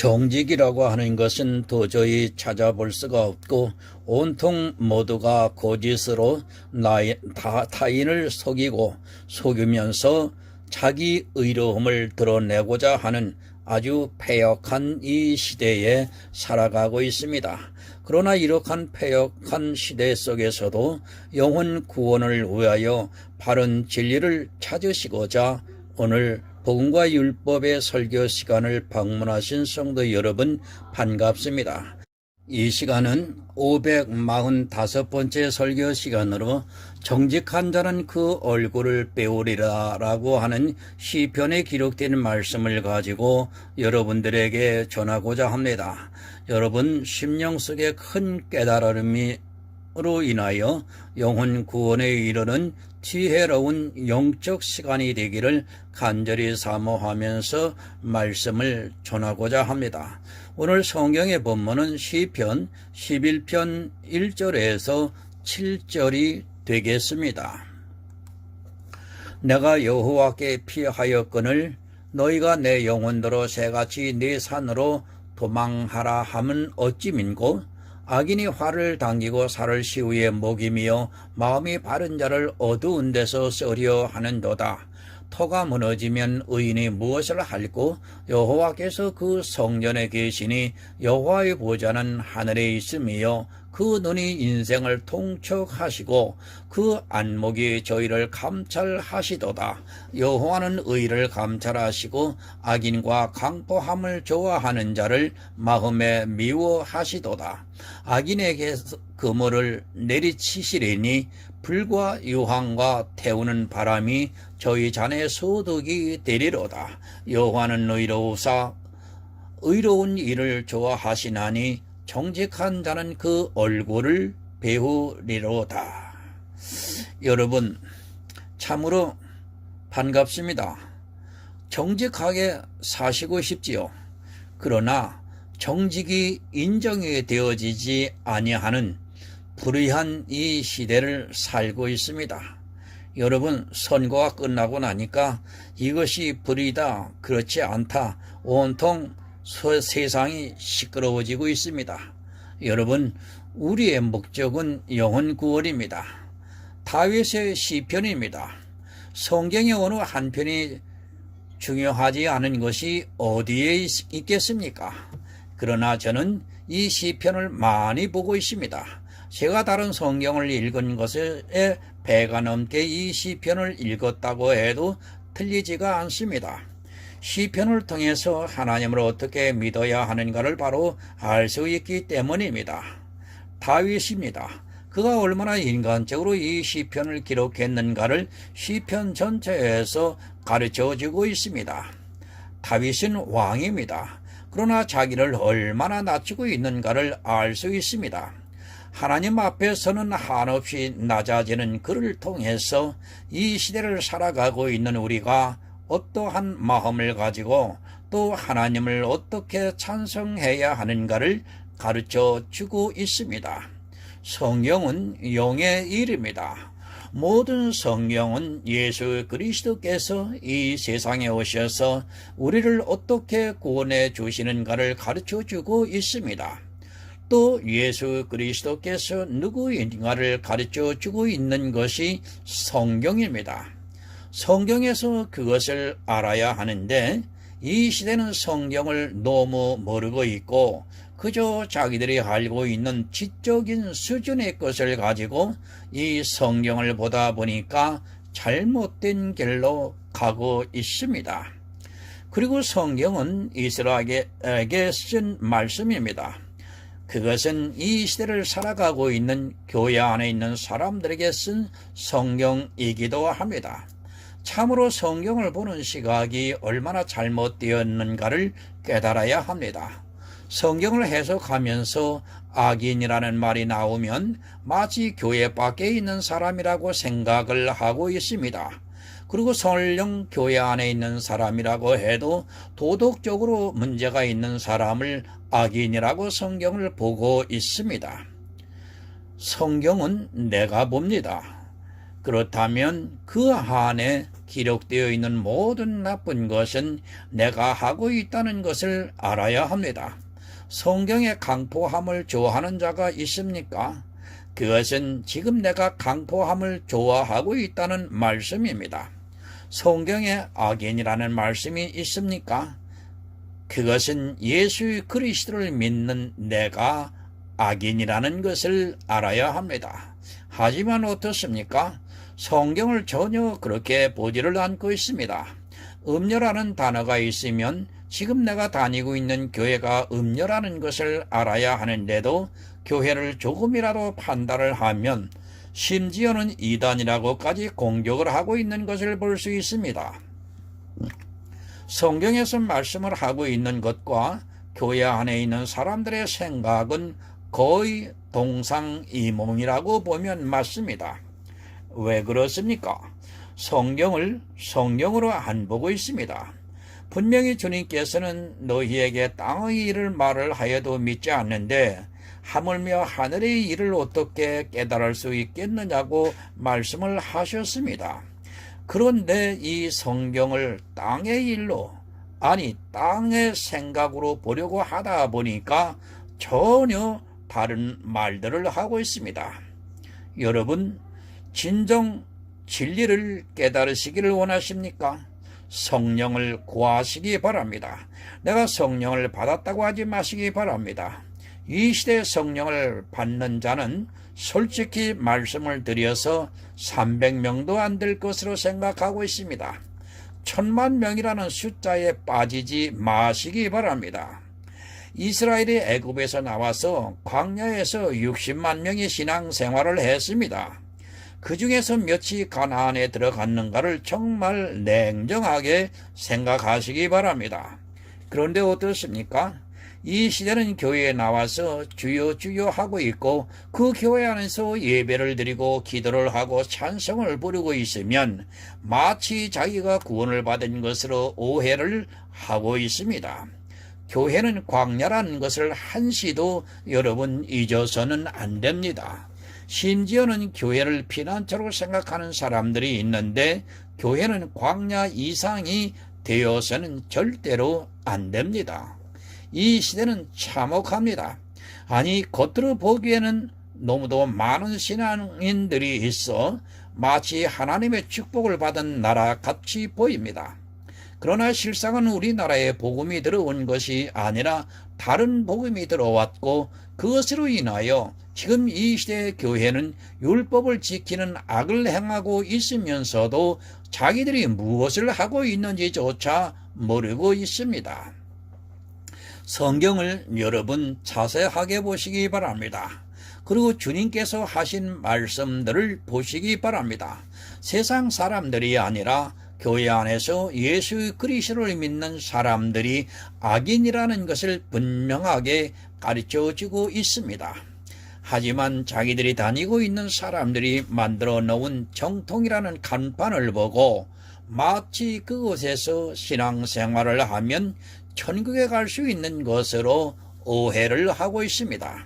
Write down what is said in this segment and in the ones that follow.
정직이라고 하는 것은 도저히 찾아볼 수가 없고 온통 모두가 거짓으로 타인을 속이면서 자기 의로움을 드러내고자 하는 아주 패역한 이 시대에 살아가고 있습니다. 그러나 이러한 패역한 시대 속에서도 영혼 구원을 위하여 바른 진리를 찾으시고자 오늘 복음과 율법의 설교 시간을 방문하신 성도 여러분 반갑습니다. 이 시간은 545번째 설교 시간으로 정직한 자는 그 얼굴을 배우리라 라고 하는 시편에 기록된 말씀을 가지고 여러분들에게 전하고자 합니다. 여러분 심령 속에 큰 깨달음으로 인하여 영혼 구원에 이르는 지혜로운 영적 시간이 되기를 간절히 사모하면서 말씀을 전하고자 합니다. 오늘 성경의 본문은 시편 11편 1절에서 7절이 되겠습니다. 내가 여호와께 피하였거늘 너희가 내 영혼대로 새같이 네 산으로 도망하라 함은 어찌 민고 악인이 화를 당기고 살을 시우에 먹이며 마음이 바른 자를 어두운 데서 쓰려 하는도다. 터가 무너지면 의인이 무엇을 할꼬 여호와께서 그 성전에 계시니 여호와의 보좌는 하늘에 있으며 그 눈이 인생을 통촉하시고 그 안목이 저희를 감찰하시도다. 여호와는 의를 감찰하시고 악인과 강포함을 좋아하는 자를 마음에 미워하시도다. 악인에게 그물을 내리치시리니 불과 유황과 태우는 바람이 저희 잔의 소득이 되리로다. 여호와는 의로우사 의로운 일을 좋아하시나니 정직한 자는 그 얼굴을 배우리로다. 여러분 참으로 반갑습니다. 정직하게 사시고 싶지요. 그러나 정직이 인정이 되어지지 아니하는 불의한 이 시대를 살고 있습니다. 여러분 선거가 끝나고 나니까 이것이 불의다, 그렇지 않다, 온통 세상이 시끄러워지고 있습니다. 여러분 우리의 목적은 영혼 구원입니다. 다윗의 시편입니다. 성경의 어느 한 편이 중요하지 않은 것이 어디에 있겠습니까? 그러나 저는 이 시편을 많이 보고 있습니다. 제가 다른 성경을 읽은 것에 배가 넘게 이 시편을 읽었다고 해도 틀리지가 않습니다. 시편을 통해서 하나님을 어떻게 믿어야 하는가를 바로 알 수 있기 때문입니다. 다윗입니다. 그가 얼마나 인간적으로 이 시편을 기록했는가를 시편 전체에서 가르쳐주고 있습니다. 다윗은 왕입니다. 그러나 자기를 얼마나 낮추고 있는가를 알 수 있습니다. 하나님 앞에서는 한없이 낮아지는 그를 통해서 이 시대를 살아가고 있는 우리가 어떠한 마음을 가지고 또 하나님을 어떻게 찬송해야 하는가를 가르쳐 주고 있습니다. 성경은 용의 일입니다. 모든 성경은 예수 그리스도께서 이 세상에 오셔서 우리를 어떻게 구원해 주시는가를 가르쳐 주고 있습니다. 또 예수 그리스도께서 누구인가를 가르쳐 주고 있는 것이 성경입니다. 성경에서 그것을 알아야 하는데 이 시대는 성경을 너무 모르고 있고 그저 자기들이 알고 있는 지적인 수준의 것을 가지고 이 성경을 보다 보니까 잘못된 길로 가고 있습니다. 그리고 성경은 이스라엘에게 쓴 말씀입니다. 그것은 이 시대를 살아가고 있는 교회 안에 있는 사람들에게 쓴 성경이기도 합니다. 참으로 성경을 보는 시각이 얼마나 잘못되었는가를 깨달아야 합니다. 성경을 해석하면서 악인이라는 말이 나오면 마치 교회 밖에 있는 사람이라고 생각을 하고 있습니다. 그리고 설령 교회 안에 있는 사람이라고 해도 도덕적으로 문제가 있는 사람을 악인이라고 성경을 보고 있습니다. 성경은 내가 봅니다. 그렇다면 그 안에 기록되어 있는 모든 나쁜 것은 내가 하고 있다는 것을 알아야 합니다. 성경에 강포함을 좋아하는 자가 있습니까? 그것은 지금 내가 강포함을 좋아하고 있다는 말씀입니다. 성경에 악인이라는 말씀이 있습니까? 그것은 예수 그리스도를 믿는 내가 악인이라는 것을 알아야 합니다. 하지만 어떻습니까? 성경을 전혀 그렇게 보지를 않고 있습니다. 음녀라는 단어가 있으면 지금 내가 다니고 있는 교회가 음녀라는 것을 알아야 하는데도 교회를 조금이라도 판단을 하면 심지어는 이단이라고까지 공격을 하고 있는 것을 볼 수 있습니다. 성경에서 말씀을 하고 있는 것과 교회 안에 있는 사람들의 생각은 거의 동상이몽이라고 보면 맞습니다. 왜 그렇습니까? 성경을 성경으로 안 보고 있습니다. 분명히 주님께서는 너희에게 땅의 일을 말을 하여도 믿지 않는데 하물며 하늘의 일을 어떻게 깨달을 수 있겠느냐고 말씀을 하셨습니다. 그런데 이 성경을 땅의 일로, 아니 땅의 생각으로 보려고 하다 보니까 전혀 다른 말들을 하고 있습니다. 여러분, 진정 진리를 깨달으시기를 원하십니까? 성령을 구하시기 바랍니다. 내가 성령을 받았다고 하지 마시기 바랍니다. 이 시대에 성령을 받는 자는 솔직히 말씀을 드려서 300명도 안 될 것으로 생각하고 있습니다. 10,000명이라는 숫자에 빠지지 마시기 바랍니다. 이스라엘이 애굽에서 나와서 광야에서 60만 명이 신앙생활을 했습니다. 그 중에서 몇이 가나안에 들어갔는가를 정말 냉정하게 생각하시기 바랍니다. 그런데 어떻습니까? 이 시대는 교회에 나와서 주여 주여 하고 있고 그 교회 안에서 예배를 드리고 기도를 하고 찬송을 부르고 있으면 마치 자기가 구원을 받은 것으로 오해를 하고 있습니다. 교회는 광야라는 것을 한시도 여러분 잊어서는 안 됩니다. 심지어는 교회를 피난처로 생각하는 사람들이 있는데 교회는 광야 이상이 되어서는 절대로 안 됩니다. 이 시대는 참혹합니다. 아니, 겉으로 보기에는 너무도 많은 신앙인들이 있어 마치 하나님의 축복을 받은 나라 같이 보입니다. 그러나 실상은 우리나라에 복음이 들어온 것이 아니라 다른 복음이 들어왔고 그것으로 인하여 지금 이 시대의 교회는 율법을 지키는 악을 행하고 있으면서도 자기들이 무엇을 하고 있는지조차 모르고 있습니다. 성경을 여러분 자세하게 보시기 바랍니다. 그리고 주님께서 하신 말씀들을 보시기 바랍니다. 세상 사람들이 아니라 교회 안에서 예수 그리스도를 믿는 사람들이 악인이라는 것을 분명하게 가르쳐주고 있습니다. 하지만 자기들이 다니고 있는 사람들이 만들어 놓은 정통이라는 간판을 보고 마치 그곳에서 신앙생활을 하면 천국에 갈 수 있는 것으로 오해를 하고 있습니다.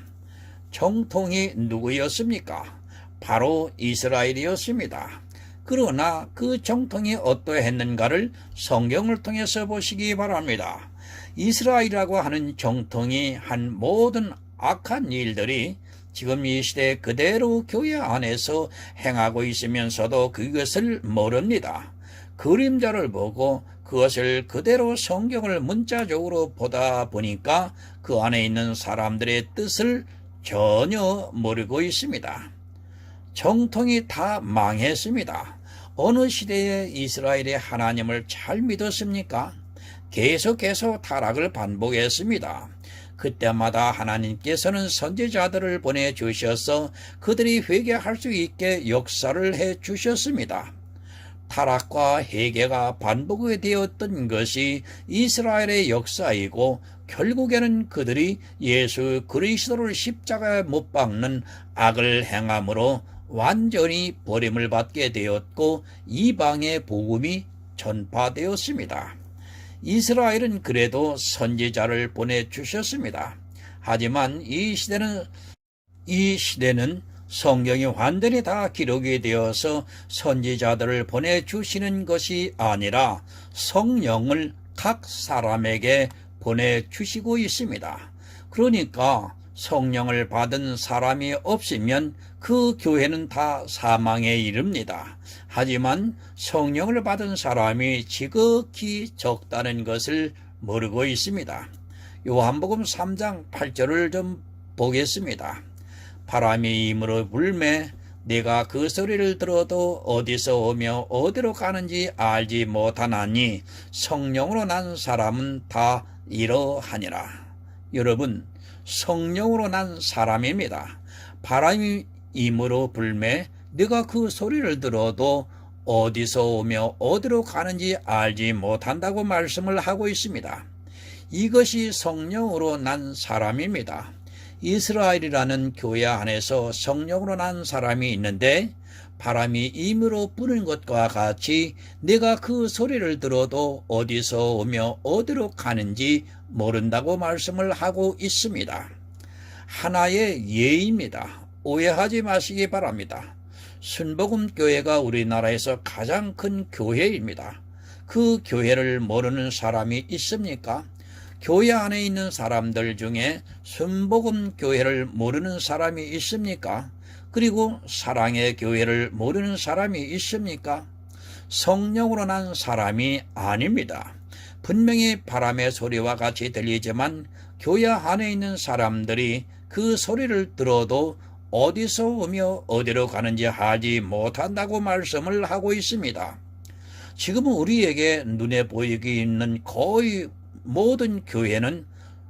정통이 누구였습니까? 바로 이스라엘이었습니다. 그러나 그 정통이 어떠했는가를 성경을 통해서 보시기 바랍니다. 이스라엘이라고 하는 정통이 한 모든 악한 일들이 지금 이 시대 그대로 교회 안에서 행하고 있으면서도 그것을 모릅니다. 그림자를 보고 그것을 그대로 성경을 문자적으로 보다 보니까 그 안에 있는 사람들의 뜻을 전혀 모르고 있습니다. 정통이 다 망했습니다. 어느 시대에 이스라엘이 하나님을 잘 믿었습니까? 계속해서 타락을 반복했습니다. 그때마다 하나님께서는 선지자들을 보내주셔서 그들이 회개할 수 있게 역사를 해주셨습니다. 타락과 회개가 반복이 되었던 것이 이스라엘의 역사이고 결국에는 그들이 예수 그리스도를 십자가에 못 박는 악을 행함으로 완전히 버림을 받게 되었고 이방의 복음이 전파되었습니다. 이스라엘은 그래도 선지자를 보내주셨습니다. 하지만 이 시대는 성경이 완전히 다 기록이 되어서 선지자들을 보내주시는 것이 아니라 성령을 각 사람에게 보내주시고 있습니다. 그러니까 성령을 받은 사람이 없으면 그 교회는 다 사망에 이릅니다. 하지만 성령을 받은 사람이 지극히 적다는 것을 모르고 있습니다. 요한복음 3장 8절을 좀 보겠습니다. 바람이 임으로 불매 내가 그 소리를 들어도 어디서 오며 어디로 가는지 알지 못하나니 성령으로 난 사람은 다 이러하니라. 여러분, 성령으로 난 사람입니다. 바람이 임으로 불매 네가 그 소리를 들어도 어디서 오며 어디로 가는지 알지 못한다고 말씀을 하고 있습니다. 이것이 성령으로 난 사람입니다. 이스라엘이라는 교회 안에서 성령으로 난 사람이 있는데 바람이 임으로 부는 것과 같이 내가 그 소리를 들어도 어디서 오며 어디로 가는지 모른다고 말씀을 하고 있습니다. 하나의 예입니다. 오해하지 마시기 바랍니다. 순복음교회가 우리나라에서 가장 큰 교회입니다. 그 교회를 모르는 사람이 있습니까? 교회 안에 있는 사람들 중에 순복음교회를 모르는 사람이 있습니까? 그리고 사랑의 교회를 모르는 사람이 있습니까? 성령으로 난 사람이 아닙니다. 분명히 바람의 소리와 같이 들리지만 교회 안에 있는 사람들이 그 소리를 들어도 어디서 오며 어디로 가는지 알지 못한다고 말씀을 하고 있습니다. 지금은 우리에게 눈에 보이기 있는 거의 모든 교회는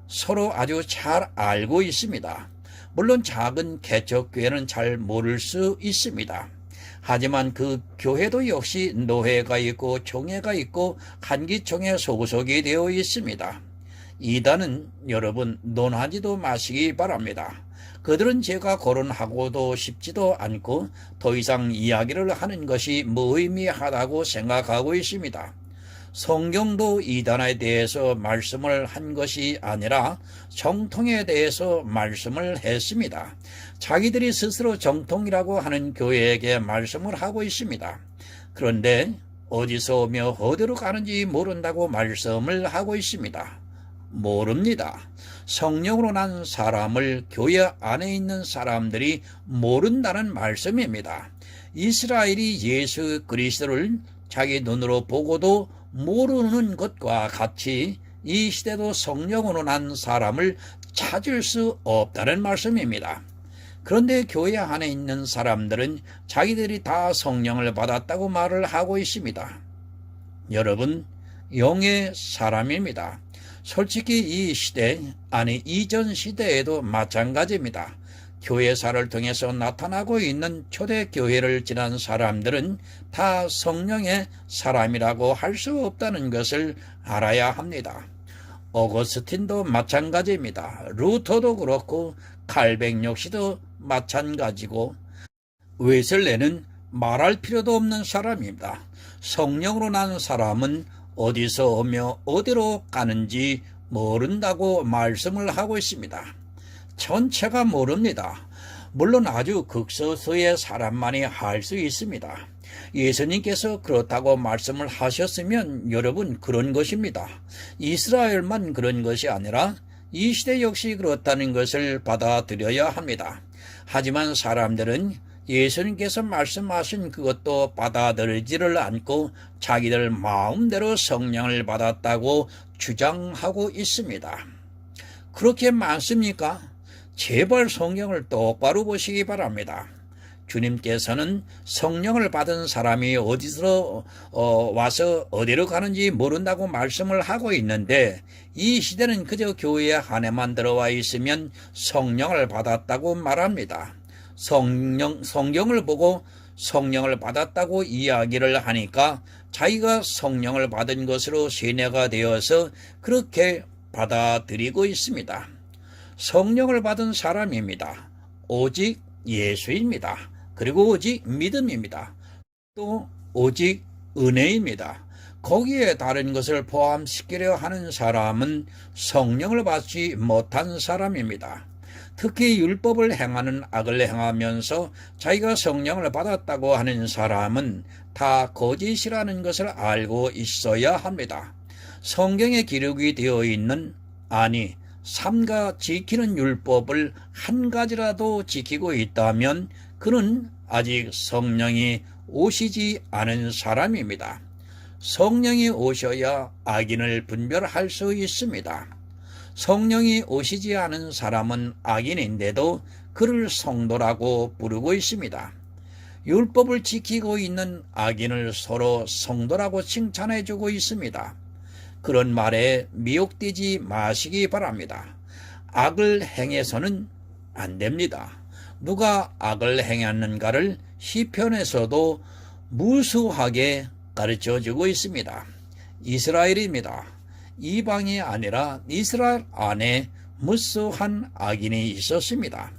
서로 아주 잘 알고 있습니다. 물론 작은 개척교회는 잘 모를 수 있습니다. 하지만 그 교회도 역시 노회가 있고 총회가 있고 한기총회 소속이 되어 있습니다. 이단은 여러분 논하지도 마시기 바랍니다. 그들은 제가 거론하고도 싶지도 않고 더 이상 이야기를 하는 것이 무의미하다고 생각하고 있습니다. 성경도 이단에 대해서 말씀을 한 것이 아니라 정통에 대해서 말씀을 했습니다. 자기들이 스스로 정통이라고 하는 교회에게 말씀을 하고 있습니다. 그런데 어디서 오며 어디로 가는지 모른다고 말씀을 하고 있습니다. 모릅니다. 성령으로 난 사람을 교회 안에 있는 사람들이 모른다는 말씀입니다. 이스라엘이 예수 그리스도를 자기 눈으로 보고도 모르는 것과 같이 이 시대도 성령으로 난 사람을 찾을 수 없다는 말씀입니다. 그런데 교회 안에 있는 사람들은 자기들이 다 성령을 받았다고 말을 하고 있습니다. 여러분, 영의 사람입니다. 솔직히 이 시대, 아니 이전 시대에도 마찬가지입니다. 교회사를 통해서 나타나고 있는 초대교회를 지난 사람들은 다 성령의 사람이라고 할 수 없다는 것을 알아야 합니다. 어거스틴도 마찬가지입니다. 루터도 그렇고 칼뱅 역시도 마찬가지고 웨슬레는 말할 필요도 없는 사람입니다. 성령으로 난 사람은 어디서 오며 어디로 가는지 모른다고 말씀을 하고 있습니다. 전체가 모릅니다. 물론 아주 극소수의 사람만이 할 수 있습니다. 예수님께서 그렇다고 말씀을 하셨으면 여러분 그런 것입니다. 이스라엘만 그런 것이 아니라 이 시대 역시 그렇다는 것을 받아들여야 합니다. 하지만 사람들은 예수님께서 말씀하신 그것도 받아들이지를 않고 자기들 마음대로 성령을 받았다고 주장하고 있습니다. 그렇게 많습니까? 제발 성경을 똑바로 보시기 바랍니다. 주님께서는 성령을 받은 사람이 어디서 와서 어디로 가는지 모른다고 말씀을 하고 있는데 이 시대는 그저 교회 안에만 들어와 있으면 성령을 받았다고 말합니다. 성경을 보고 성령을 받았다고 이야기를 하니까 자기가 성령을 받은 것으로 세뇌가 되어서 그렇게 받아들이고 있습니다. 성령을 받은 사람입니다. 오직 예수입니다. 그리고 오직 믿음입니다. 또 오직 은혜입니다. 거기에 다른 것을 포함시키려 하는 사람은 성령을 받지 못한 사람입니다. 특히 율법을 행하는 악을 행하면서 자기가 성령을 받았다고 하는 사람은 다 거짓이라는 것을 알고 있어야 합니다. 성경에 기록이 되어 있는, 아니 삼가 지키는 율법을 한 가지라도 지키고 있다면 그는 아직 성령이 오시지 않은 사람입니다. 성령이 오셔야 악인을 분별할 수 있습니다. 성령이 오시지 않은 사람은 악인인데도 그를 성도라고 부르고 있습니다. 율법을 지키고 있는 악인을 서로 성도라고 칭찬해주고 있습니다. 그런 말에 미혹되지 마시기 바랍니다. 악을 행해서는 안 됩니다. 누가 악을 행했는가를 시편에서도 무수하게 가르쳐주고 있습니다. 이스라엘입니다. 이방이 아니라 이스라엘 안에 무수한 악인이 있었습니다.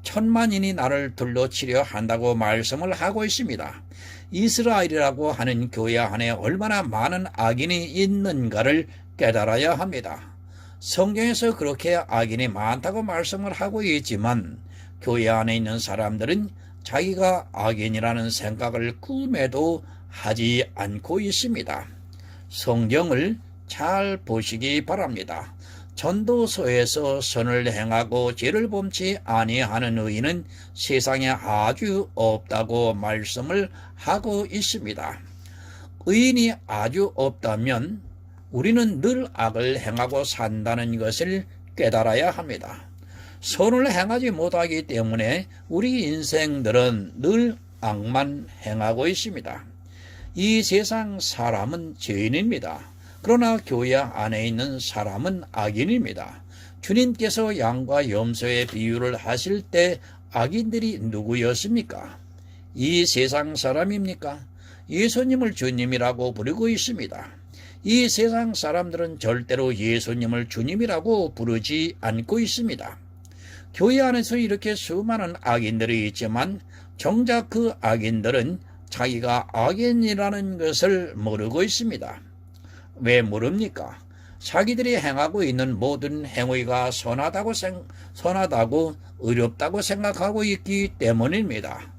천만인이 나를 둘러치려 한다고 말씀을 하고 있습니다. 이스라엘이라고 하는 교회 안에 얼마나 많은 악인이 있는가를 깨달아야 합니다. 성경에서 그렇게 악인이 많다고 말씀을 하고 있지만 교회 안에 있는 사람들은 자기가 악인이라는 생각을 꿈에도 하지 않고 있습니다. 성경을 잘 보시기 바랍니다. 전도서에서 선을 행하고 죄를 범치 아니하는 의인은 세상에 아주 없다고 말씀을 하고 있습니다. 의인이 아주 없다면 우리는 늘 악을 행하고 산다는 것을 깨달아야 합니다. 선을 행하지 못하기 때문에 우리 인생들은 늘 악만 행하고 있습니다. 이 세상 사람은 죄인입니다. 그러나 교회 안에 있는 사람은 악인입니다. 주님께서 양과 염소의 비유를 하실 때 악인들이 누구였습니까? 이 세상 사람입니까? 예수님을 주님이라고 부르고 있습니다. 이 세상 사람들은 절대로 예수님을 주님이라고 부르지 않고 있습니다. 교회 안에서 이렇게 수많은 악인들이 있지만 정작 그 악인들은 자기가 악인이라는 것을 모르고 있습니다. 왜 모릅니까? 자기들이 행하고 있는 모든 행위가 선하다고 의롭다고 생각하고 있기 때문입니다.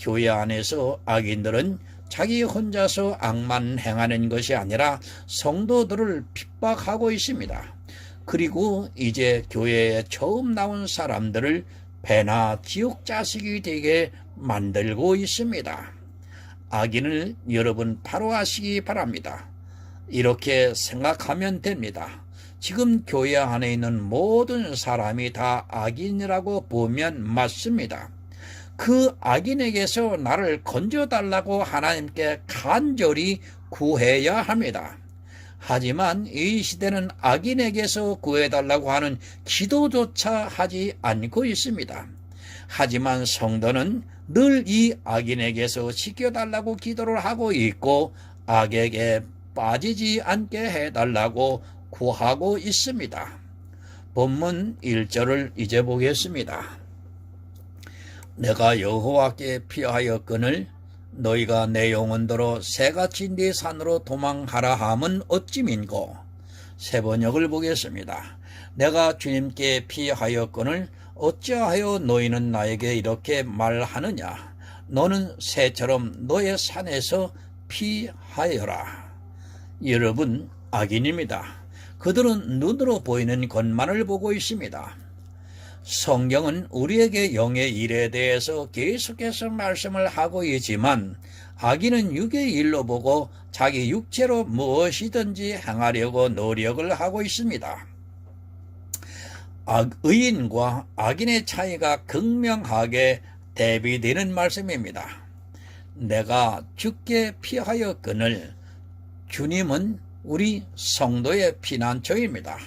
교회 안에서 악인들은 자기 혼자서 악만 행하는 것이 아니라 성도들을 핍박하고 있습니다. 그리고 이제 교회에 처음 나온 사람들을 배나 지옥 자식이 되게 만들고 있습니다. 악인을 여러분 바로 하시기 바랍니다. 이렇게 생각하면 됩니다. 지금 교회 안에 있는 모든 사람이 다 악인이라고 보면 맞습니다. 그 악인에게서 나를 건져달라고 하나님께 간절히 구해야 합니다. 하지만 이 시대는 악인에게서 구해달라고 하는 기도조차 하지 않고 있습니다. 하지만 성도는 늘 이 악인에게서 지켜달라고 기도를 하고 있고 악에게 빠지지 않게 해달라고 구하고 있습니다. 본문 1절을 이제 보겠습니다. 내가 여호와께 피하였거늘 너희가 내 영혼대로 새같이 네 산으로 도망하라 함은 어찌민고. 세 번역을 보겠습니다. 내가 주님께 피하였거늘 어찌하여 너희는 나에게 이렇게 말하느냐. 너는 새처럼 너의 산에서 피하여라. 여러분, 악인입니다. 그들은 눈으로 보이는 것만을 보고 있습니다. 성경은 우리에게 영의 일에 대해서 계속해서 말씀을 하고 있지만 악인은 육의 일로 보고 자기 육체로 무엇이든지 행하려고 노력을 하고 있습니다. 의인과 악인의 차이가 극명하게 대비되는 말씀입니다. 내가 주께 피하였거늘, 주님은 우리 성도의 피난처입니다.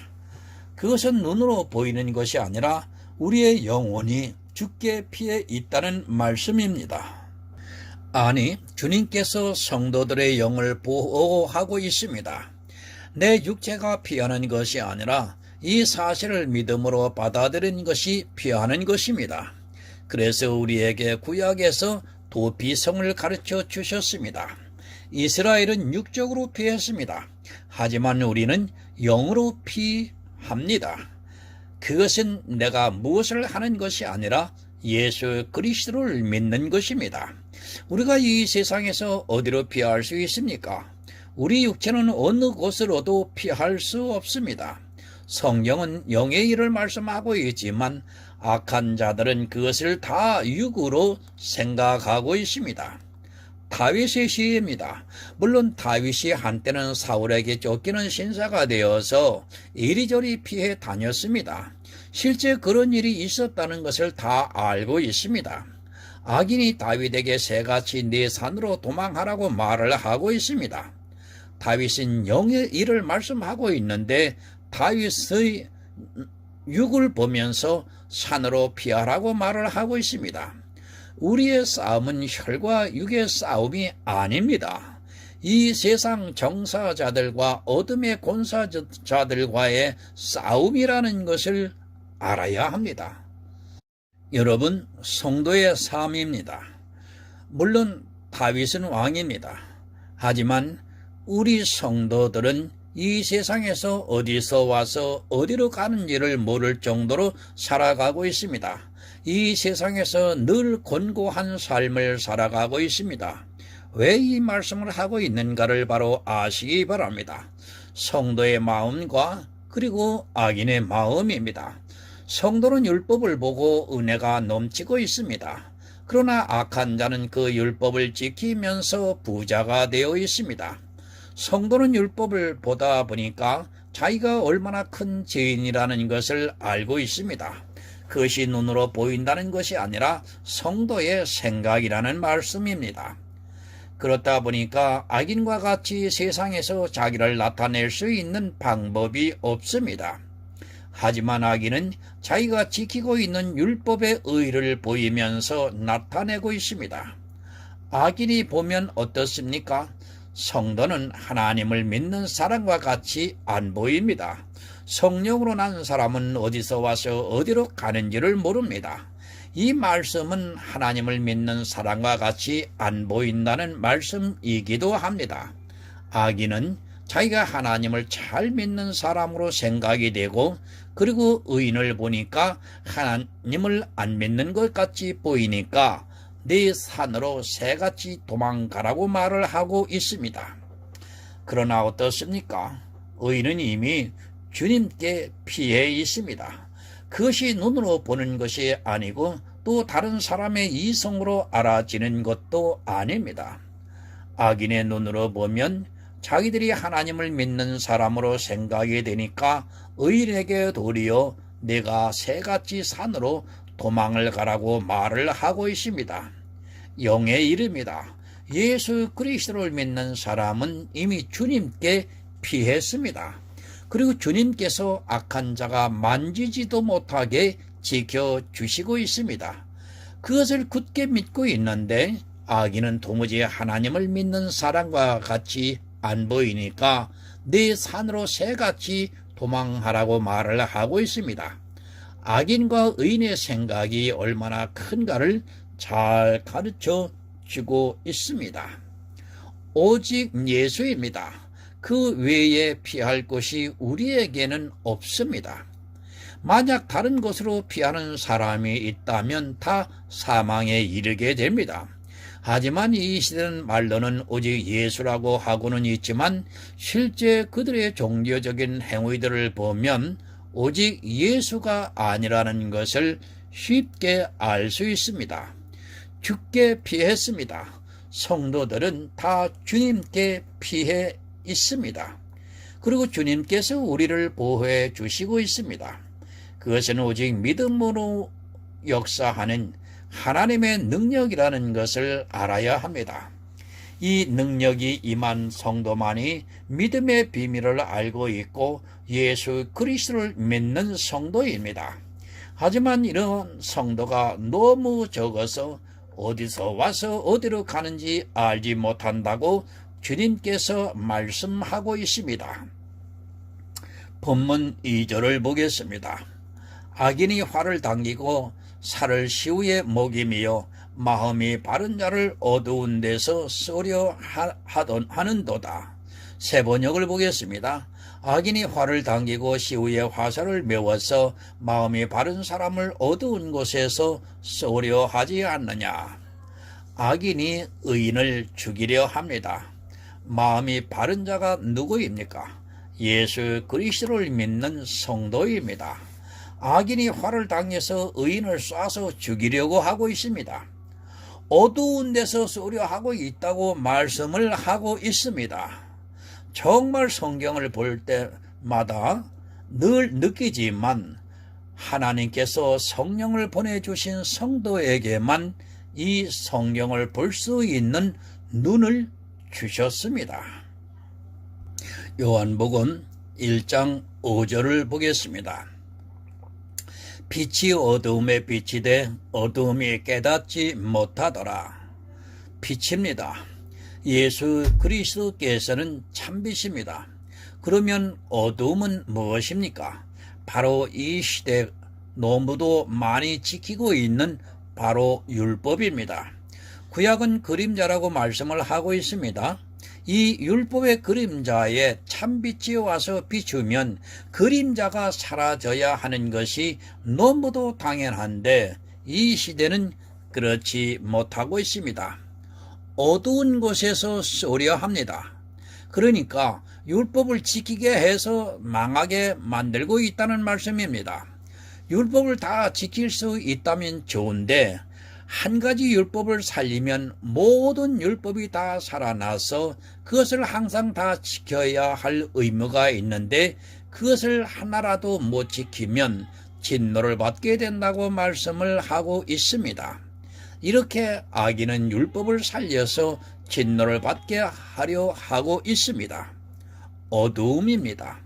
그것은 눈으로 보이는 것이 아니라 우리의 영혼이 주께 피해 있다는 말씀입니다. 아니, 주님께서 성도들의 영을 보호하고 있습니다. 내 육체가 피하는 것이 아니라 이 사실을 믿음으로 받아들이는 것이 피하는 것입니다. 그래서 우리에게 구약에서 도피성을 가르쳐 주셨습니다. 이스라엘은 육적으로 피했습니다. 하지만 우리는 영으로 피합니다. 그것은 내가 무엇을 하는 것이 아니라 예수 그리스도를 믿는 것입니다. 우리가 이 세상에서 어디로 피할 수 있습니까? 우리 육체는 어느 곳으로도 피할 수 없습니다. 성경은 영의 일을 말씀하고 있지만 악한 자들은 그것을 다 육으로 생각하고 있습니다. 다윗의 시입니다. 물론 다윗이 한때는 사울에게 쫓기는 신사가 되어서 이리저리 피해 다녔습니다. 실제 그런 일이 있었다는 것을 다 알고 있습니다. 악인이 다윗에게 새같이 네 산으로 도망하라고 말을 하고 있습니다. 다윗은 영의 일을 말씀하고 있는데 다윗의 육을 보면서 산으로 피하라고 말을 하고 있습니다. 우리의 싸움은 혈과 육의 싸움이 아닙니다. 이 세상 정사자들과 어둠의 권사자들과의 싸움이라는 것을 알아야 합니다. 여러분, 성도의 삶입니다. 물론 다윗은 왕입니다. 하지만 우리 성도들은 이 세상에서 어디서 와서 어디로 가는지를 모를 정도로 살아가고 있습니다. 이 세상에서 늘 곤고한 삶을 살아가고 있습니다. 왜 이 말씀을 하고 있는가를 바로 아시기 바랍니다. 성도의 마음과 그리고 악인의 마음입니다. 성도는 율법을 보고 은혜가 넘치고 있습니다. 그러나 악한 자는 그 율법을 지키면서 부자가 되어 있습니다. 성도는 율법을 보다 보니까 자기가 얼마나 큰 죄인이라는 것을 알고 있습니다. 그것이 눈으로 보인다는 것이 아니라 성도의 생각이라는 말씀입니다. 그렇다 보니까 악인과 같이 세상에서 자기를 나타낼 수 있는 방법이 없습니다. 하지만 악인은 자기가 지키고 있는 율법의 의를 보이면서 나타내고 있습니다. 악인이 보면 어떻습니까? 성도는 하나님을 믿는 사람과 같이 안 보입니다. 성령으로 난 사람은 어디서 와서 어디로 가는지를 모릅니다. 이 말씀은 하나님을 믿는 사람과 같이 안 보인다는 말씀이기도 합니다. 악인은 자기가 하나님을 잘 믿는 사람으로 생각이 되고 그리고 의인을 보니까 하나님을 안 믿는 것 같이 보이니까 네 산으로 새같이 도망가라고 말을 하고 있습니다. 그러나 어떻습니까? 의인은 이미 주님께 피해 있습니다. 그것이 눈으로 보는 것이 아니고 또 다른 사람의 이성으로 알아지는 것도 아닙니다. 악인의 눈으로 보면 자기들이 하나님을 믿는 사람으로 생각이 되니까 의인에게 도리어 내가 새같이 산으로 도망을 가라고 말을 하고 있습니다. 영의 일입니다. 예수 그리스도를 믿는 사람은 이미 주님께 피했습니다. 그리고 주님께서 악한 자가 만지지도 못하게 지켜주시고 있습니다. 그것을 굳게 믿고 있는데 악인은 도무지 하나님을 믿는 사람과 같이 안 보이니까 네 산으로 새같이 도망하라고 말을 하고 있습니다. 악인과 의인의 생각이 얼마나 큰가를 잘 가르쳐 주고 있습니다. 오직 예수입니다. 그 외에 피할 곳이 우리에게는 없습니다. 만약 다른 곳으로 피하는 사람이 있다면 다 사망에 이르게 됩니다. 하지만 이 시대는 말로는 오직 예수라고 하고는 있지만 실제 그들의 종교적인 행위들을 보면 오직 예수가 아니라는 것을 쉽게 알 수 있습니다. 주께 피했습니다. 성도들은 다 주님께 피해 있습니다. 그리고 주님께서 우리를 보호해 주시고 있습니다. 그것은 오직 믿음으로 역사하는 하나님의 능력이라는 것을 알아야 합니다. 이 능력이 임한 성도만이 믿음의 비밀을 알고 있고 예수 그리스도를 믿는 성도입니다. 하지만 이런 성도가 너무 적어서 어디서 와서 어디로 가는지 알지 못한다고 주님께서 말씀하고 있습니다. 본문 2절을 보겠습니다. 악인이 화를 당기고 살을 시우에 먹이며 마음이 바른 자를 어두운 데서 쏘려 하는도다. 세 번역을 보겠습니다. 악인이 화를 당기고 시우에 화살을 메워서 마음이 바른 사람을 어두운 곳에서 쏘려 하지 않느냐. 악인이 의인을 죽이려 합니다. 마음이 바른 자가 누구입니까? 예수 그리스도를 믿는 성도입니다. 악인이 화를 당해서 의인을 쏴서 죽이려고 하고 있습니다. 어두운 데서 쏘려 하고 있다고 말씀을 하고 있습니다. 정말 성경을 볼 때마다 늘 느끼지만 하나님께서 성령을 보내주신 성도에게만 이 성경을 볼 수 있는 눈을 주셨습니다. 요한복음 1장 5절을 보겠습니다. 빛이 어두움에 빛이 돼 어두움이 깨닫지 못하더라. 빛입니다. 예수 그리스도께서는 참빛입니다. 그러면 어두움은 무엇입니까? 바로 이 시대 너무도 많이 지키고 있는 바로 율법입니다. 구약은 그림자라고 말씀을 하고 있습니다. 이 율법의 그림자에 참빛이 와서 비추면 그림자가 사라져야 하는 것이 너무도 당연한데 이 시대는 그렇지 못하고 있습니다. 어두운 곳에서 쏘려 합니다. 그러니까 율법을 지키게 해서 망하게 만들고 있다는 말씀입니다. 율법을 다 지킬 수 있다면 좋은데 한 가지 율법을 살리면 모든 율법이 다 살아나서 그것을 항상 다 지켜야 할 의무가 있는데 그것을 하나라도 못 지키면 진노를 받게 된다고 말씀을 하고 있습니다. 이렇게 악인은 율법을 살려서 진노를 받게 하려 하고 있습니다. 어두움입니다.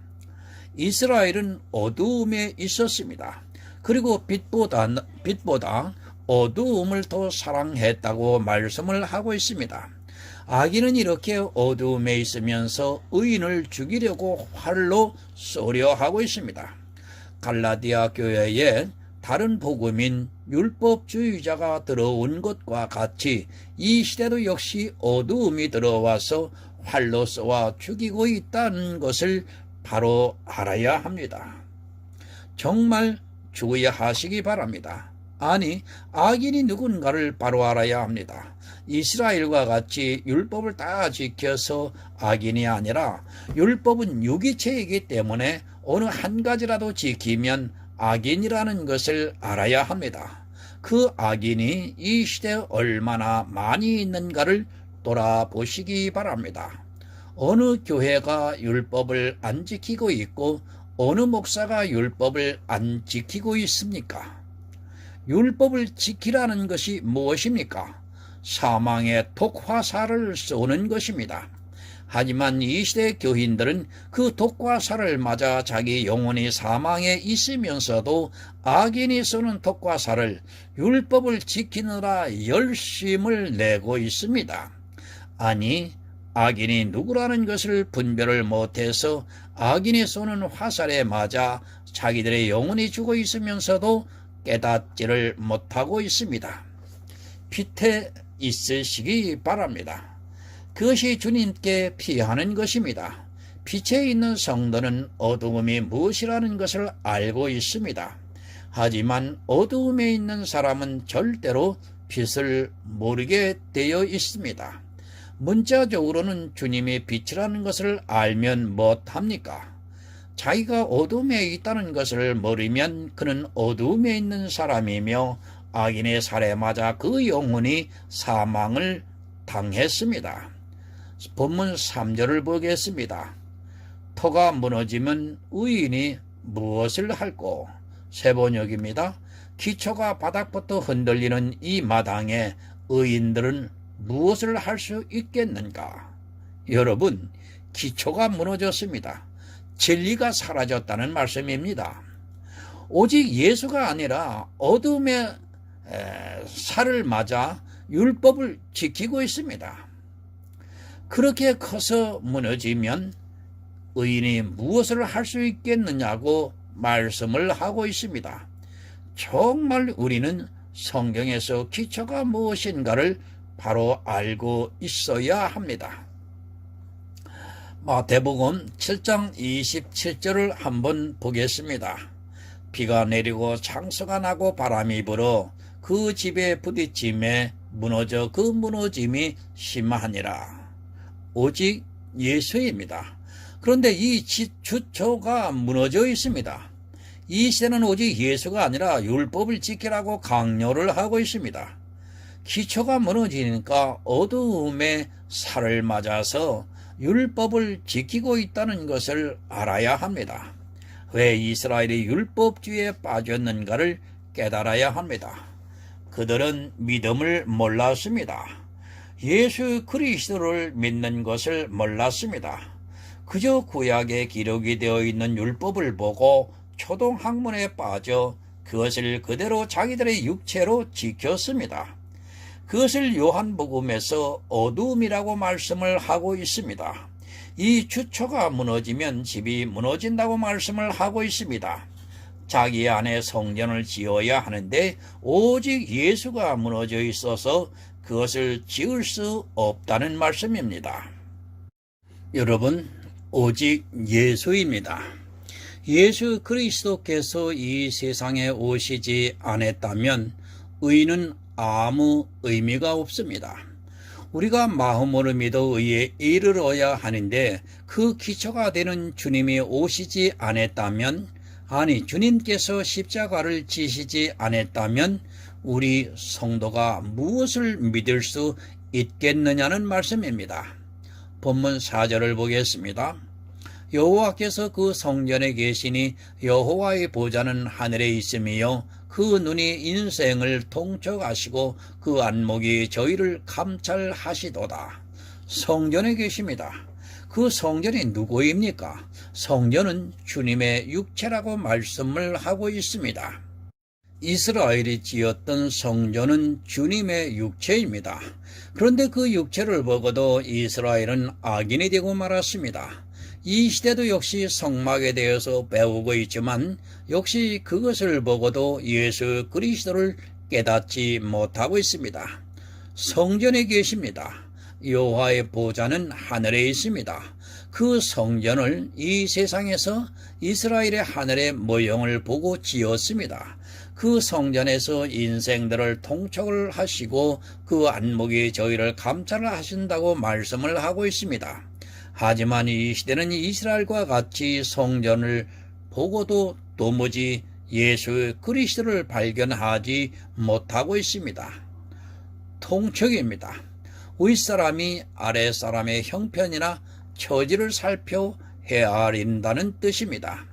이스라엘은 어두움에 있었습니다. 그리고 빛보다 어두움을 더 사랑했다고 말씀을 하고 있습니다. 악인은 이렇게 어두움에 있으면서 의인을 죽이려고 활로 쏘려 하고 있습니다. 갈라디아 교회에 다른 복음인 율법주의자가 들어온 것과 같이 이 시대도 역시 어두움이 들어와서 활로 쏘아 죽이고 있다는 것을 바로 알아야 합니다. 정말 주의하시기 바랍니다. 아니, 악인이 누군가를 바로 알아야 합니다. 이스라엘과 같이 율법을 다 지켜서 악인이 아니라 율법은 유기체이기 때문에 어느 한 가지라도 지키면 악인이라는 것을 알아야 합니다. 그 악인이 이 시대에 얼마나 많이 있는가를 돌아보시기 바랍니다. 어느 교회가 율법을 안 지키고 있고 어느 목사가 율법을 안 지키고 있습니까? 율법을 지키라는 것이 무엇입니까? 사망의 독화살을 쏘는 것입니다. 하지만 이 시대 교인들은 그 독화살을 맞아 자기 영혼이 사망에 있으면서도 악인이 쏘는 독화살을 율법을 지키느라 열심을 내고 있습니다. 아니, 악인이 누구라는 것을 분별을 못해서 악인이 쏘는 화살에 맞아 자기들의 영혼이 죽어 있으면서도 깨닫지를 못하고 있습니다. 빛에 있으시기 바랍니다. 그것이 주님께 피하는 것입니다. 빛에 있는 성도는 어두움이 무엇이라는 것을 알고 있습니다. 하지만 어두움에 있는 사람은 절대로 빛을 모르게 되어 있습니다. 문자적으로는 주님이 빛이라는 것을 알면 못합니까? 자기가 어둠에 있다는 것을 모르면 그는 어둠에 있는 사람이며 악인의 살에 맞아 그 영혼이 사망을 당했습니다. 본문 3절을 보겠습니다. 터가 무너지면 의인이 무엇을 할꼬? 세번역입니다. 기초가 바닥부터 흔들리는 이 마당에 의인들은 무엇을 할 수 있겠는가? 여러분, 기초가 무너졌습니다. 진리가 사라졌다는 말씀입니다. 오직 예수가 아니라 어둠의 살을 맞아 율법을 지키고 있습니다. 그렇게 커서 무너지면 의인이 무엇을 할 수 있겠느냐고 말씀을 하고 있습니다. 정말 우리는 성경에서 기초가 무엇인가를 바로 알고 있어야 합니다. 마태복음 7장 27절을 한번 보겠습니다. 비가 내리고 창수가 나고 바람이 불어 그 집에 부딪힘에 무너져 그 무너짐이 심하니라. 오직 예수입니다. 그런데 이 주초가 무너져 있습니다. 이 시대는 오직 예수가 아니라 율법을 지키라고 강요를 하고 있습니다. 기초가 무너지니까 어두움의 살을 맞아서 율법을 지키고 있다는 것을 알아야 합니다. 왜 이스라엘이 율법주의에 빠졌는가를 깨달아야 합니다. 그들은 믿음을 몰랐습니다. 예수 그리스도를 믿는 것을 몰랐습니다. 그저 구약에 기록이 되어 있는 율법을 보고 초동학문에 빠져 그것을 그대로 자기들의 육체로 지켰습니다. 그것을 요한복음에서 어두움이라고 말씀을 하고 있습니다. 이 주초가 무너지면 집이 무너진다고 말씀을 하고 있습니다. 자기 안에 성전을 지어야 하는데 오직 예수가 무너져 있어서 그것을 지을 수 없다는 말씀입니다. 여러분, 오직 예수입니다. 예수 그리스도께서 이 세상에 오시지 않았다면 의는 아무 의미가 없습니다. 우리가 마음으로 믿어 의에 이르러야 하는데 그 기초가 되는 주님이 오시지 않았다면, 주님께서 십자가를 지시지 않았다면 우리 성도가 무엇을 믿을 수 있겠느냐는 말씀입니다. 본문 4절을 보겠습니다. 여호와께서 그 성전에 계시니 여호와의 보좌는 하늘에 있으며 그 눈이 인생을 통촉하시고 그 안목이 저희를 감찰하시도다. 성전에 계십니다. 그 성전이 누구입니까? 성전은 주님의 육체라고 말씀을 하고 있습니다. 이스라엘이 지었던 성전은 주님의 육체입니다. 그런데 그 육체를 보고도 이스라엘은 악인이 되고 말았습니다. 이 시대도 역시 성막에 대해서 배우고 있지만 역시 그것을 보고도 예수 그리스도를 깨닫지 못하고 있습니다. 성전에 계십니다. 여호와의 보좌는 하늘에 있습니다. 그 성전을 이 세상에서 이스라엘의 하늘의 모형을 보고 지었습니다. 그 성전에서 인생들을 통촉을 하시고 그 안목이 저희를 감찰을 하신다고 말씀을 하고 있습니다. 하지만 이 시대는 이스라엘과 같이 성전을 보고도 도무지 예수 그리스도를 발견하지 못하고 있습니다. 통촉입니다. 윗사람이 아랫사람의 형편이나 처지를 살펴 헤아린다는 뜻입니다.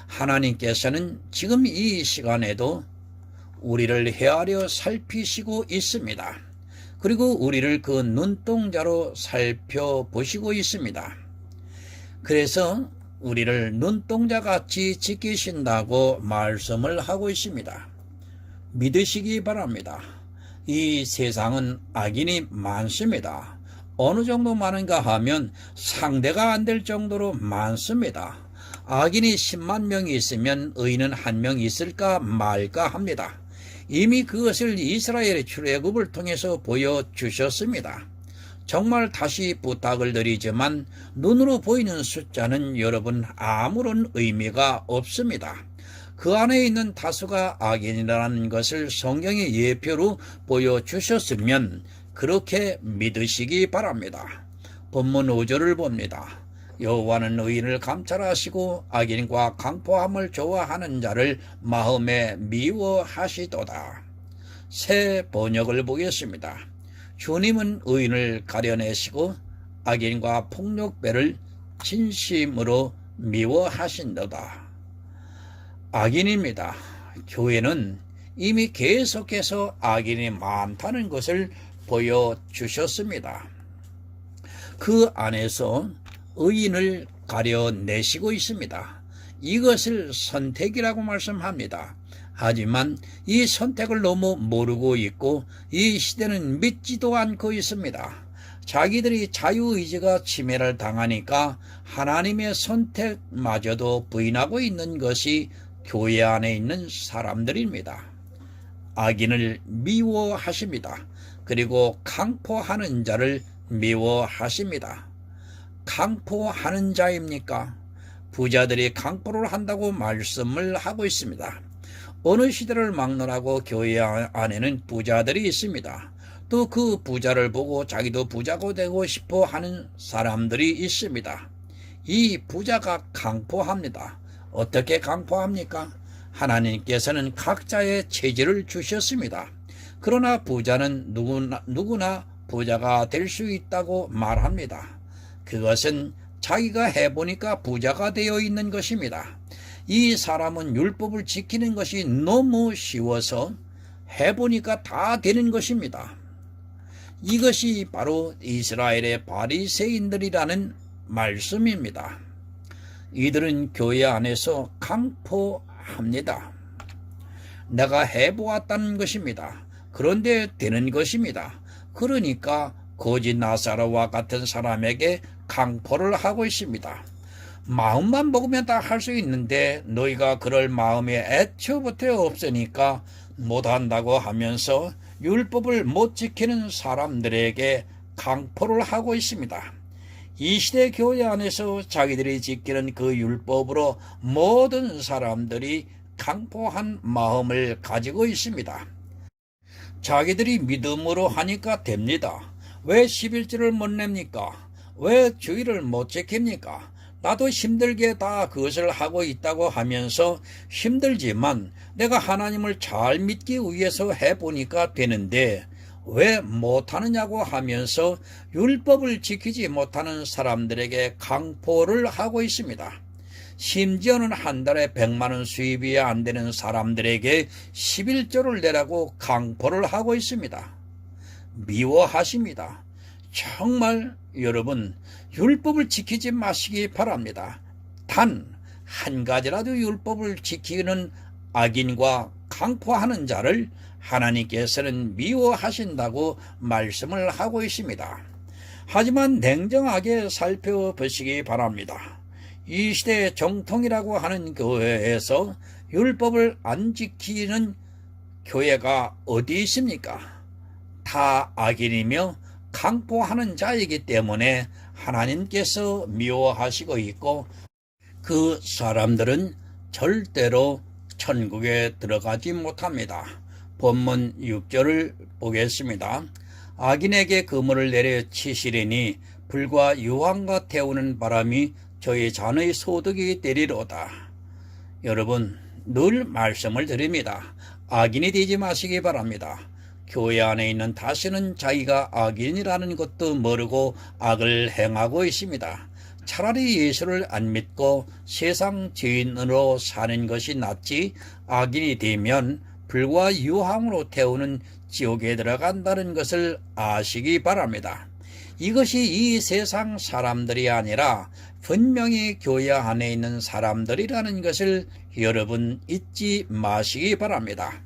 하나님께서는 지금 이 시간에도 우리를 헤아려 살피시고 있습니다. 그리고 우리를 그 눈동자로 살펴보시고 있습니다. 그래서 우리를 눈동자같이 지키신다고 말씀을 하고 있습니다. 믿으시기 바랍니다. 이 세상은 악인이 많습니다. 어느 정도 많은가 하면 상대가 안 될 정도로 많습니다. 악인이 10만 명이 있으면 의인은 1명 있을까 말까 합니다. 이미 그것을 이스라엘의 출애굽을 통해서 보여주셨습니다. 정말 다시 부탁을 드리지만 눈으로 보이는 숫자는 여러분 아무런 의미가 없습니다. 그 안에 있는 다수가 악인이라는 것을 성경의 예표로 보여주셨으면 그렇게 믿으시기 바랍니다. 본문 5절을 봅니다. 여호와는 의인을 감찰하시고 악인과 강포함을 좋아하는 자를 마음에 미워하시도다. 새 번역을 보겠습니다. 주님은 의인을 가려내시고 악인과 폭력배를 진심으로 미워하신도다. 악인입니다. 교회는 이미 계속해서 악인이 많다는 것을 보여주셨습니다. 그 안에서 의인을 가려내시고 있습니다. 이것을 선택이라고 말씀합니다. 하지만 이 선택을 너무 모르고 있고 이 시대는 믿지도 않고 있습니다. 자기들이 자유의지가 침해를 당하니까 하나님의 선택마저도 부인하고 있는 것이 교회 안에 있는 사람들입니다. 악인을 미워하십니다. 그리고 강포하는 자를 미워하십니다. 강포하는 자입니까? 부자들이 강포를 한다고 말씀을 하고 있습니다. 어느 시대를 막론하고 교회 안에는 부자들이 있습니다. 또 그 부자를 보고 자기도 부자가 되고 싶어 하는 사람들이 있습니다. 이 부자가 강포합니다. 어떻게 강포합니까? 하나님께서는 각자의 체질을 주셨습니다. 그러나 부자는 누구나 부자가 될 수 있다고 말합니다. 그것은 자기가 해보니까 부자가 되어 있는 것입니다. 이 사람은 율법을 지키는 것이 너무 쉬워서 해보니까 다 되는 것입니다. 이것이 바로 이스라엘의 바리새인들이라는 말씀입니다. 이들은 교회 안에서 강포합니다. 내가 해보았다는 것입니다. 그런데 되는 것입니다. 그러니까 거짓 나사로와 같은 사람에게 강포를 하고 있습니다. 마음만 먹으면 다 할 수 있는데 너희가 그럴 마음이 애초부터 없으니까 못한다고 하면서 율법을 못 지키는 사람들에게 강포를 하고 있습니다. 이 시대 교회 안에서 자기들이 지키는 그 율법으로 모든 사람들이 강포한 마음을 가지고 있습니다. 자기들이 믿음으로 하니까 됩니다. 왜 11조를 못 냅니까? 왜 주의를 못 지킵니까? 나도 힘들게 다 그것을 하고 있다고 하면서 힘들지만 내가 하나님을 잘 믿기 위해서 해보니까 되는데 왜 못하느냐고 하면서 율법을 지키지 못하는 사람들에게 강포를 하고 있습니다. 심지어는 한 달에 100만 원 수입이 안 되는 사람들에게 11조를 내라고 강포를 하고 있습니다. 미워하십니다. 정말 여러분 율법을 지키지 마시기 바랍니다. 단 한 가지라도 율법을 지키는 악인과 강포하는 자를 하나님께서는 미워하신다고 말씀을 하고 있습니다. 하지만 냉정하게 살펴보시기 바랍니다. 이 시대의 정통이라고 하는 교회에서 율법을 안 지키는 교회가 어디 있습니까? 다 악인이며 강포하는 자이기 때문에 하나님께서 미워하시고 있고 그 사람들은 절대로 천국에 들어가지 못합니다. 본문 6절을 보겠습니다. 악인에게 그물을 내려 치시리니 불과 유황과 태우는 바람이 저희 잔의 소득이 되리로다. 여러분 늘 말씀을 드립니다. 악인이 되지 마시기 바랍니다. 교회 안에 있는 다시는 자기가 악인이라는 것도 모르고 악을 행하고 있습니다. 차라리 예수를 안 믿고 세상 죄인으로 사는 것이 낫지 악인이 되면 불과 유황으로 태우는 지옥에 들어간다는 것을 아시기 바랍니다. 이것이 이 세상 사람들이 아니라 분명히 교회 안에 있는 사람들이라는 것을 여러분 잊지 마시기 바랍니다.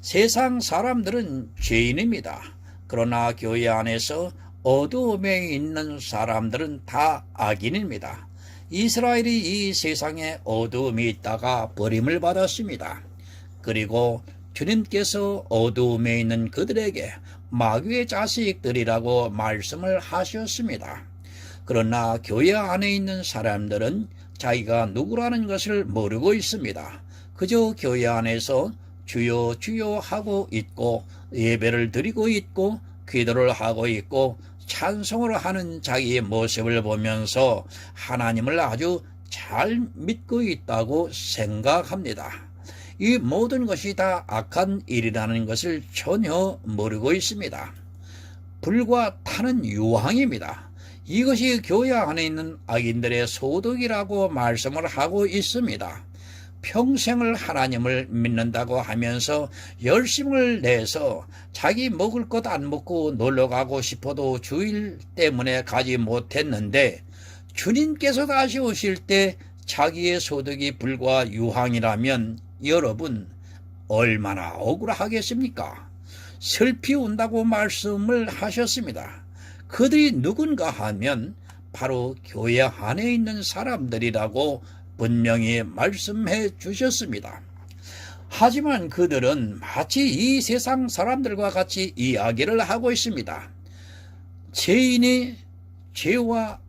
세상 사람들은 죄인입니다. 그러나 교회 안에서 어두움에 있는 사람들은 다 악인입니다. 이스라엘이 이 세상에 어두움이 있다가 버림을 받았습니다. 그리고 주님께서 어두움에 있는 그들에게 마귀의 자식들이라고 말씀을 하셨습니다. 그러나 교회 안에 있는 사람들은 자기가 누구라는 것을 모르고 있습니다. 그저 교회 안에서 주여 주여 하고 있고 예배를 드리고 있고 기도를 하고 있고 찬송을 하는 자기의 모습을 보면서 하나님을 아주 잘 믿고 있다고 생각합니다. 이 모든 것이 다 악한 일이라는 것을 전혀 모르고 있습니다. 불과 타는 유황입니다. 이것이 교회 안에 있는 악인들의 소득이라고 말씀을 하고 있습니다. 평생을 하나님을 믿는다고 하면서 열심을 내서 자기 먹을 것 안 먹고 놀러가고 싶어도 주일 때문에 가지 못했는데 주님께서 다시 오실 때 자기의 소득이 불과 유황이라면 여러분 얼마나 억울하겠습니까? 슬피 운다고 말씀을 하셨습니다. 그들이 누군가 하면 바로 교회 안에 있는 사람들이라고 분명히 말씀해 주셨습니다. 하지만 그들은 마치 이 세상 사람들과 같이 이야기를 하고 있습니다. 죄인이 죄와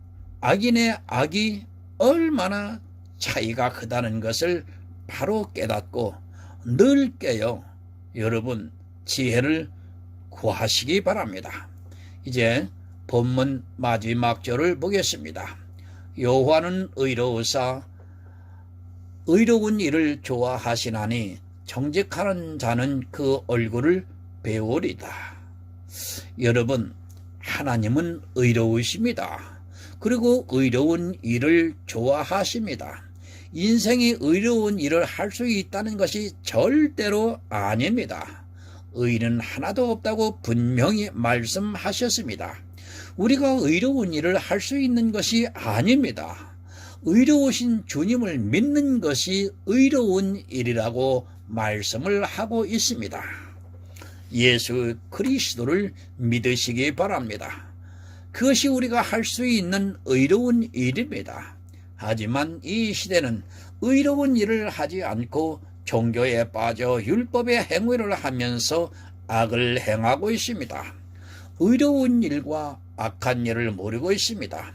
악인의 악이 얼마나 차이가 크다는 것을 바로 깨닫고 늘 깨어 여러분 지혜를 구하시기 바랍니다. 이제 본문 마지막 절을 보겠습니다. 여호와는 의로우사 의로운 일을 좋아하시나니 정직하는 자는 그 얼굴을 배우리다. 여러분, 하나님은 의로우십니다. 그리고 의로운 일을 좋아하십니다. 인생이 의로운 일을 할 수 있다는 것이 절대로 아닙니다. 의는 하나도 없다고 분명히 말씀하셨습니다. 우리가 의로운 일을 할 수 있는 것이 아닙니다. 의로우신 주님을 믿는 것이 의로운 일이라고 말씀을 하고 있습니다. 예수 그리스도를 믿으시기 바랍니다. 그것이 우리가 할 수 있는 의로운 일입니다. 하지만 이 시대는 의로운 일을 하지 않고 종교에 빠져 율법의 행위를 하면서 악을 행하고 있습니다. 의로운 일과 악한 일을 모르고 있습니다.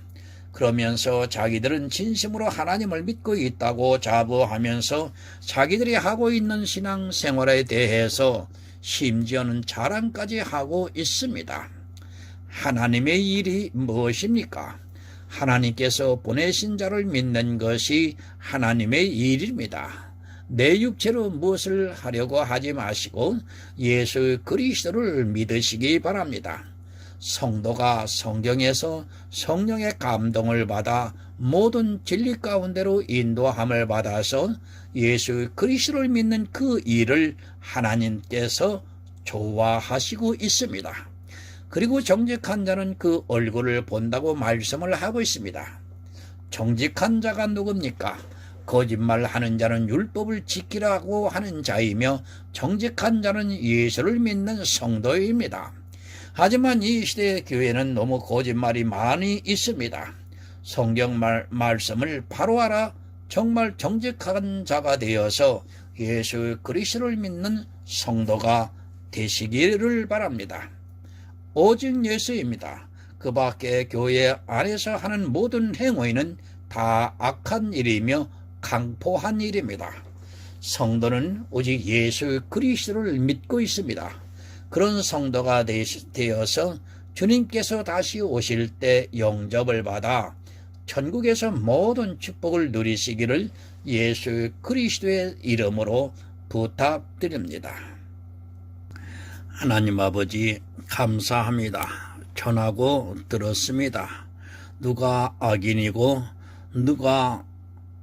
그러면서 자기들은 진심으로 하나님을 믿고 있다고 자부하면서 자기들이 하고 있는 신앙생활에 대해서 심지어는 자랑까지 하고 있습니다. 하나님의 일이 무엇입니까? 하나님께서 보내신 자를 믿는 것이 하나님의 일입니다. 내 육체로 무엇을 하려고 하지 마시고 예수 그리스도를 믿으시기 바랍니다. 성도가 성경에서 성령의 감동을 받아 모든 진리 가운데로 인도함을 받아서 예수 그리스도를 믿는 그 일을 하나님께서 좋아하시고 있습니다. 그리고 정직한 자는 그 얼굴을 본다고 말씀을 하고 있습니다. 정직한 자가 누굽니까? 거짓말하는 자는 율법을 지키라고 하는 자이며 정직한 자는 예수를 믿는 성도입니다. 하지만 이 시대의 교회는 너무 거짓말이 많이 있습니다. 성경 말씀을 바로 알아 정말 정직한 자가 되어서 예수 그리스도를 믿는 성도가 되시기를 바랍니다. 오직 예수입니다. 그 밖에 교회 안에서 하는 모든 행위는 다 악한 일이며 강포한 일입니다. 성도는 오직 예수 그리스도를 믿고 있습니다. 그런 성도가 되어서 주님께서 다시 오실 때 영접을 받아 천국에서 모든 축복을 누리시기를 예수 그리스도의 이름으로 부탁드립니다. 하나님 아버지 감사합니다. 전하고 들었습니다. 누가 악인이고 누가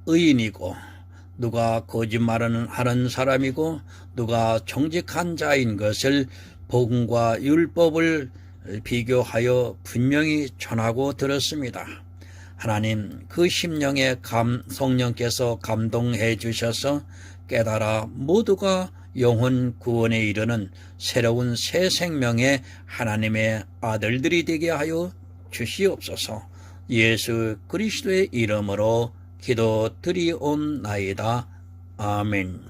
의인이고 누가 거짓말을 하는 사람이고 누가 정직한 자인 것을 복음과 율법을 비교하여 분명히 전하고 들었습니다. 하나님, 그 심령에 성령께서 감동해 주셔서 깨달아 모두가 영혼 구원에 이르는 새로운 새 생명의 하나님의 아들들이 되게 하여 주시옵소서. 예수 그리스도의 이름으로 기도드리옵나이다. 아멘.